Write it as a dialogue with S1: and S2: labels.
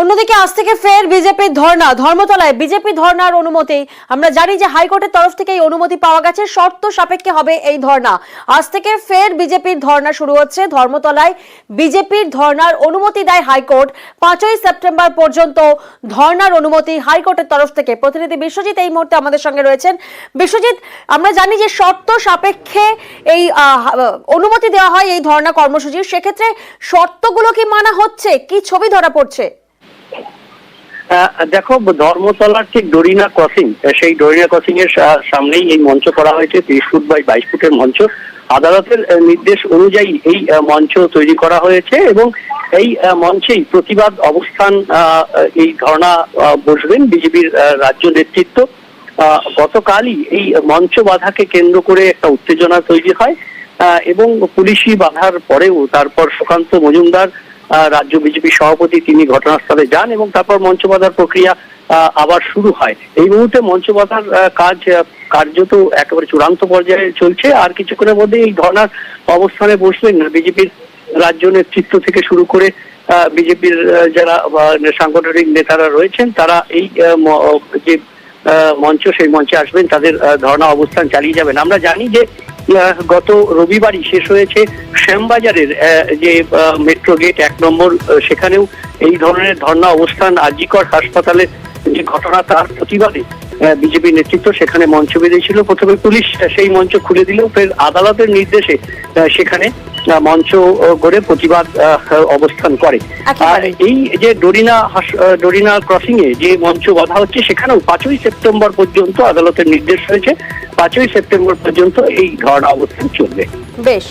S1: অন্যদিকে আজ থেকে ফের বিজেপির ধর্ণা, ধর্মতলায় বিজেপি ধর্ণার অনুমতি। আমরা জানি যে হাইকোর্টের তরফ থেকে এই অনুমতি পাওয়া গেছে, শর্ত সাপেক্ষে হবে এই ধর্ণা। আজ থেকে ফের বিজেপির ধর্ণা শুরু হচ্ছে ধর্মতলায়। বিজেপির ধর্ণার অনুমতি দেয় হাইকোর্ট। 5ই সেপ্টেম্বর পর্যন্ত ধর্ণার অনুমতি হাইকোর্টের তরফ থেকে। প্রতিনিধি বিশ্বজিৎ এই মুহূর্তে আমাদের সঙ্গে রয়েছেন। বিশ্বজিৎ, আমরা জানি যে শর্ত সাপেক্ষে এই অনুমতি দেওয়া হয় এই ধর্ণা কর্মসূচির, সেক্ষেত্রে শর্তগুলো কি মানা হচ্ছে, কি ছবি ধরা পড়ছে?
S2: দেখো, ধর্মতলার ঠিক ডরিনা ক্রসিং, সেই ডরিনা ক্রসিং এর সামনেই এই মঞ্চ করা হয়েছে। 30 ফুট বাই 22 ফুটের মঞ্চ। আদালতের নির্দেশ অনুযায়ী এই মঞ্চ তৈরি করা হয়েছে এবং এই মঞ্চেই প্রতিবাদ অবস্থান, এই ধর্ণা বসবেন বিজেপির রাজ্য নেতৃত্ব। গতকালই এই মঞ্চ বাধাকে কেন্দ্র করে একটা উত্তেজনা তৈরি হয় এবং পুলিশি বাধার পরেও তারপর সুকান্ত মজুমদার, রাজ্য বিজেপি সভাপতি, তিনি ঘটনাস্থলে যান এবং তারপর মঞ্চ বাঁধার প্রক্রিয়া আবার শুরু হয়। এই মুহূর্তে মঞ্চ বাঁধার কাজ কার্যত একেবারে চূড়ান্ত পর্যায়ে চলছে। আর কিছুক্ষণের মধ্যে এই ধর্ণার অবস্থানে বসবেন বিজেপির রাজ্য নেতৃত্ব থেকে শুরু করে বিজেপির যারা সাংগঠনিক নেতারা রয়েছেন, তারা এই যে মঞ্চ, সেই মঞ্চে আসবেন, তাদের ধর্ণা অবস্থান চালিয়ে যাবেন। আমরা জানি যে গত রবিবারই শেষ হয়েছে শ্যামবাজারের যে মেট্রো গেট 1 নম্বর, সেখানেও এই ধরনের ধর্ণা অবস্থান। আরজিকর হাসপাতালে যে ঘটনা, তার প্রতিবাদে বিজেপি নেতৃত্ব সেখানে মঞ্চ বেঁধেছিল। প্রথমে পুলিশ সেই মঞ্চ খুলে দিলেও ফের আদালতের নির্দেশে সেখানে মঞ্চ গড়ে প্রতিবাদ অবস্থান করে। আর এই যে ডরিনা ক্রসিং এ যে মঞ্চ বাঁধা হচ্ছে, সেখানেও 5ই সেপ্টেম্বর পর্যন্ত আদালতের নির্দেশ রয়েছে। 5ই সেপ্টেম্বর পর্যন্ত এই ধর্ণা অবস্থান চলবে।
S1: বেশ।